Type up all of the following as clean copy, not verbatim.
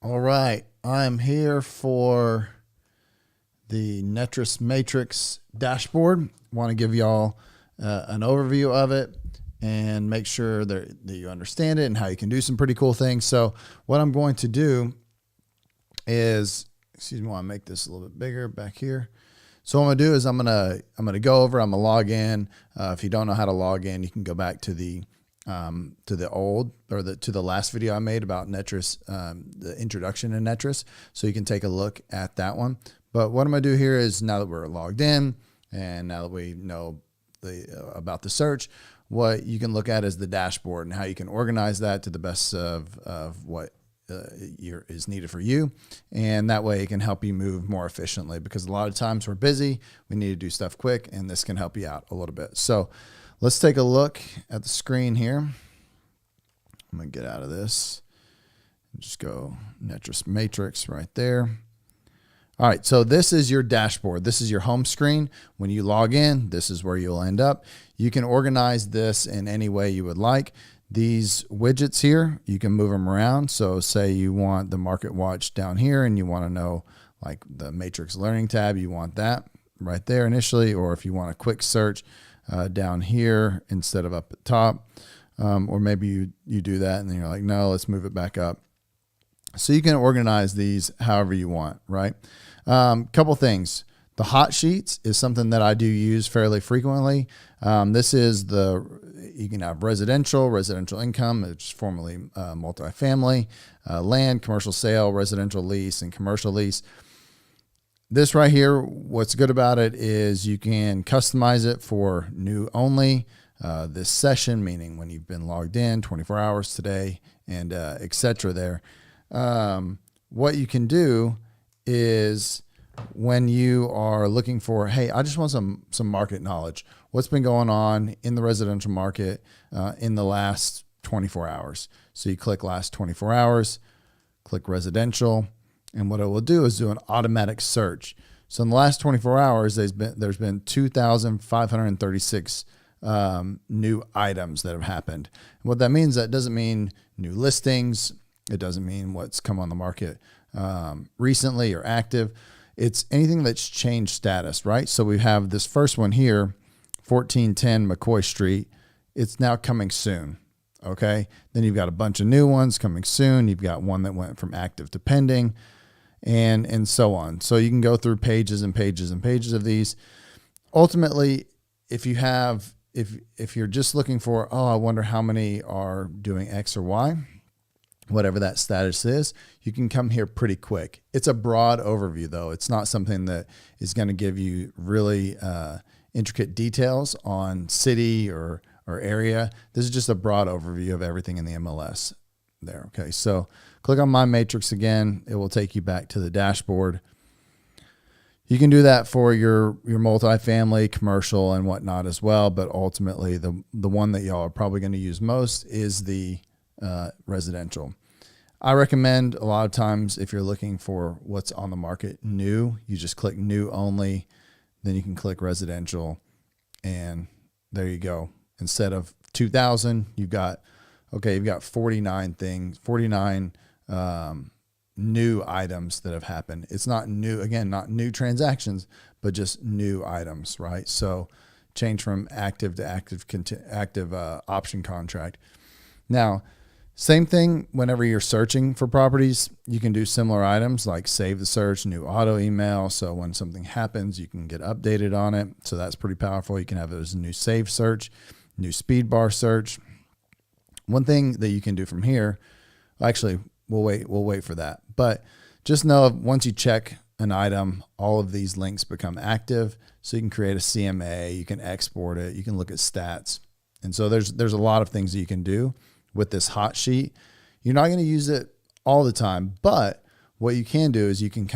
All right, I'm here for the Ntreis Matrix dashboard. Want to give y'all an overview of it and make sure that you understand it and how you can do some pretty cool things. So what I'm going to do is, excuse me, I want to make this a little bit bigger back here. So what I'm gonna do is I'm gonna go over. I'm gonna log in. If you don't know how to log in, you can go back to the old or to the last video I made about Ntreis, the introduction to Ntreis. So you can take a look at that one. But what I'm gonna do here is, now that we're logged in and now that we know about the search, what you can look at is the dashboard and how you can organize that to the best of what is needed for you, and that way it can help you move more efficiently, because a lot of times we're busy, we need to do stuff quick, and this can help you out a little bit. So let's take a look at the screen here. I'm gonna get out of this and just go Ntreis Matrix right there. All right, so this is your dashboard. This is your home screen. When you log in, this is where you'll end up. You can organize this in any way you would like. These widgets here, you can move them around. So say you want the market watch down here and you want to know, like, the matrix learning tab, you want that right there initially, or if you want a quick search down here instead of up at top, or maybe you do that and then you're like, no, let's move it back up. So you can organize these however you want, right? Couple things. The hot sheets is something that I do use fairly frequently. This is you can have residential income, which is formerly multifamily, land, commercial sale, residential lease, and commercial lease. This right here, what's good about it is you can customize it for new only, this session, meaning when you've been logged in 24 hours today, and etc. there. What you can do is, when you are looking for, hey, I just want some market knowledge. What's been going on in the residential market in the last 24 hours? So you click last 24 hours, click residential, and what it will do is do an automatic search. So in the last 24 hours, there's been 2,536 new items that have happened. And what that means, that doesn't mean new listings. It doesn't mean what's come on the market recently or active. It's anything that's changed status, right? So we have this first one here, 1410 McCoy Street. It's now coming soon, okay? Then you've got a bunch of new ones coming soon. You've got one that went from active to pending, and so on. So you can go through pages and pages and pages of these. Ultimately, if you're just looking for, oh, I wonder how many are doing X or Y, whatever that status is, you can come here pretty quick. It's a broad overview, though. It's not something that is going to give you really intricate details on city or area. This is just a broad overview of everything in the MLS there. Okay, so click on My Matrix again. It will take you back to the dashboard. You can do that for your multifamily, commercial, and whatnot as well, but ultimately the one that y'all are probably going to use most is the residential. I recommend, a lot of times, if you're looking for what's on the market new, you just click new only, then you can click residential, and there you go. Instead of 2,000, you've got 49 new items that have happened. It's not new, again, not new transactions, but just new items, right? So change from active to active option contract. Now, same thing whenever you're searching for properties, you can do similar items like save the search, new auto email. So when something happens, you can get updated on it. So that's pretty powerful. You can have it as a new save search, new speed bar search. One thing that you can do from here, actually, we'll wait for that. But just know, once you check an item, all of these links become active. So you can create a CMA, you can export it, you can look at stats. And so there's a lot of things that you can do with this hot sheet. You're not going to use it all the time, but what you can do is you can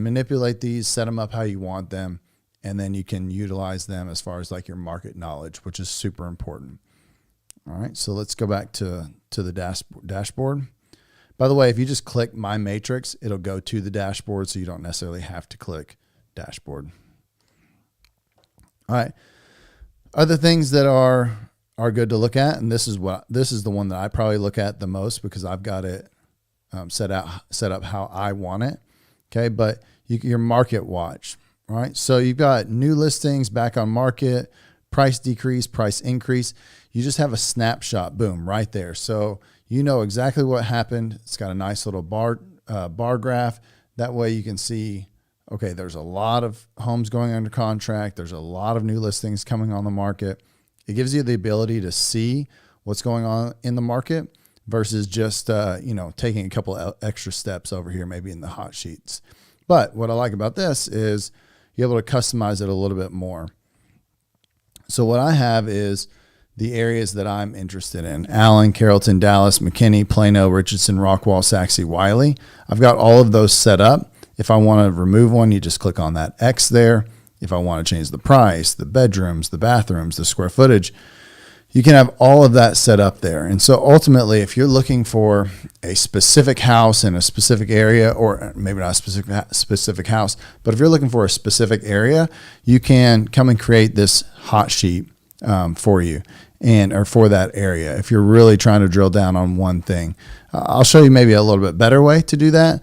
manipulate these, set them up how you want them, and then you can utilize them as far as like your market knowledge, which is super important. All right, so let's go back to the dashboard. By the way, if you just click My Matrix, it'll go to the dashboard, so you don't necessarily have to click dashboard. All right, other things that are good to look at, and this is the one that I probably look at the most because I've got it set up how I want it. Okay, but your market watch, right? So you've got new listings back on market, price decrease, price increase. You just have a snapshot, boom, right there. So you know exactly what happened. It's got a nice little bar graph. That way you can see, okay, there's a lot of homes going under contract. There's a lot of new listings coming on the market. It gives you the ability to see what's going on in the market versus just, taking a couple extra steps over here, maybe in the hot sheets. But what I like about this is you're able to customize it a little bit more. So what I have is the areas that I'm interested in: Allen, Carrollton, Dallas, McKinney, Plano, Richardson, Rockwall, Sachse, Wiley. I've got all of those set up. If I want to remove one, you just click on that X there. If I want to change the price, the bedrooms, the bathrooms, the square footage, you can have all of that set up there. And so ultimately, if you're looking for a specific house in a specific area, or maybe not a specific house, but if you're looking for a specific area, you can come and create this hot sheet for you or for that area. If you're really trying to drill down on one thing, I'll show you maybe a little bit better way to do that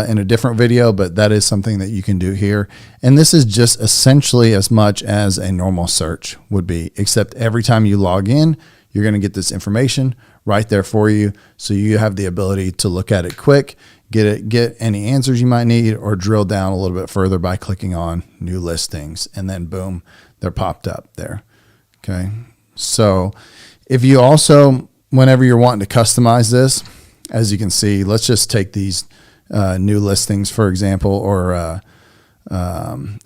in a different video, but that is something that you can do here. And this is just essentially as much as a normal search would be, except every time you log in, you're going to get this information right there for you. So you have the ability to look at it quick, get any answers you might need, or drill down a little bit further by clicking on new listings, and then boom, they're popped up there. Okay. So if you also, whenever you're wanting to customize this, as you can see, let's just take these new listings, for example, or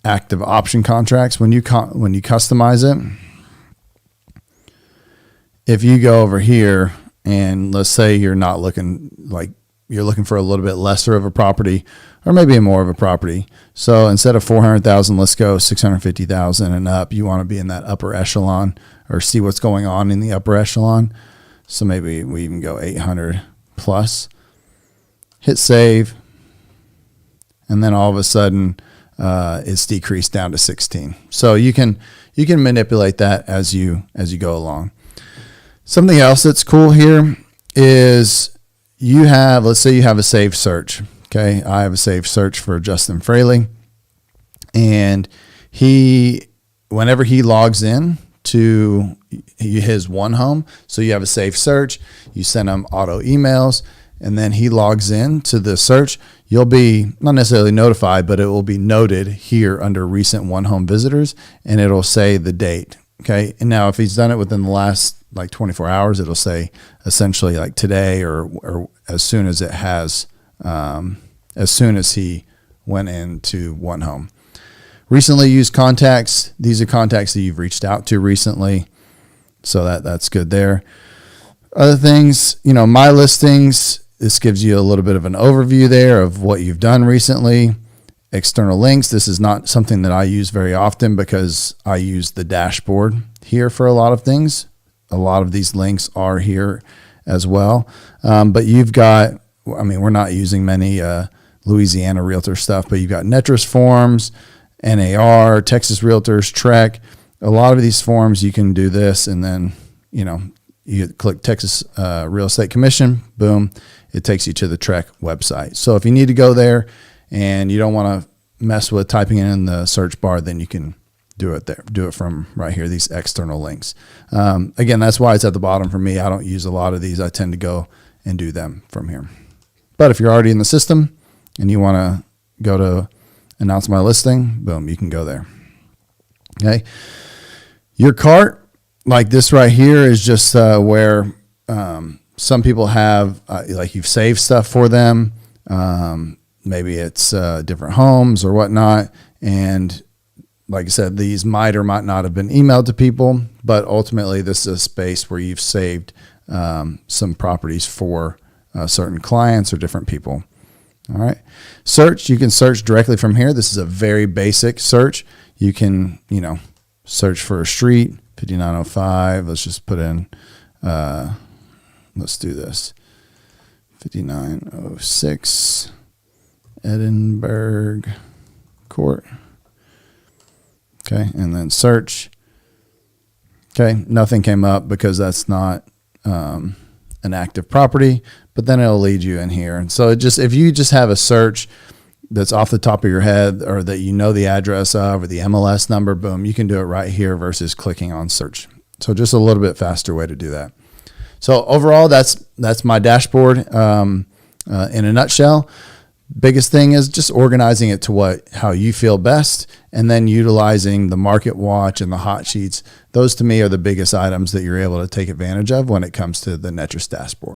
active option contracts. When you customize it, if you go over here and let's say you're not looking, like you're looking for a little bit lesser of a property, or maybe more of a property. So instead of 400,000, let's go 650,000 and up. You want to be in that upper echelon, or see what's going on in the upper echelon. So maybe we even go 800 plus. Hit save, and then all of a sudden it's decreased down to 16. So you can manipulate that as you go along. Something else that's cool here is let's say you have a saved search. Okay, I have a saved search for Justin Fraley, and whenever he logs in to his one home, so you have a saved search, you send him auto emails, and then he logs in to the search, you'll be not necessarily notified, but it will be noted here under recent one home visitors, and it'll say the date. Okay, and now if he's done it within the last like 24 hours, it'll say essentially like today, or as soon as it has, as soon as he went into one home. Recently used contacts. These are contacts that you've reached out to recently. So that's good there. Other things, my listings, this gives you a little bit of an overview there of what you've done recently. External links. This is not something that I use very often because I use the dashboard here for a lot of things. A lot of these links are here as well. But you've got, we're not using many Louisiana realtor stuff, but you've got Ntreis forms, NAR, Texas Realtors, Trek. A lot of these forms, you can do this, and then, you click Texas Real Estate Commission, boom, it takes you to the Trek website. So if you need to go there and you don't want to mess with typing it in the search bar, then you can do it there. Do it from right here, these external links. Again, that's why it's at the bottom for me. I don't use a lot of these. I tend to go and do them from here. But if you're already in the system and you want to go to announce my listing, boom, you can go there. Okay. Your cart, like this right here, is just where some people have, like you've saved stuff for them. Maybe it's different homes or whatnot. And like I said, these might or might not have been emailed to people, but ultimately this is a space where you've saved some properties for certain clients or different people. All right. Search, you can search directly from here. This is a very basic search. You can, search for a street, 5905. Let's just put in, let's do this. 5906 Edinburgh Court. Okay. And then search. Okay. Nothing came up because that's not an active property, but then it'll lead you in here. And so if you just have a search that's off the top of your head, or that you know the address of, or the MLS number, boom, you can do it right here versus clicking on search. So just a little bit faster way to do that. So overall, that's my dashboard in a nutshell. Biggest thing is just organizing it to how you feel best, and then utilizing the market watch and the hot sheets. Those to me are the biggest items that you're able to take advantage of when it comes to the Ntreis dashboard.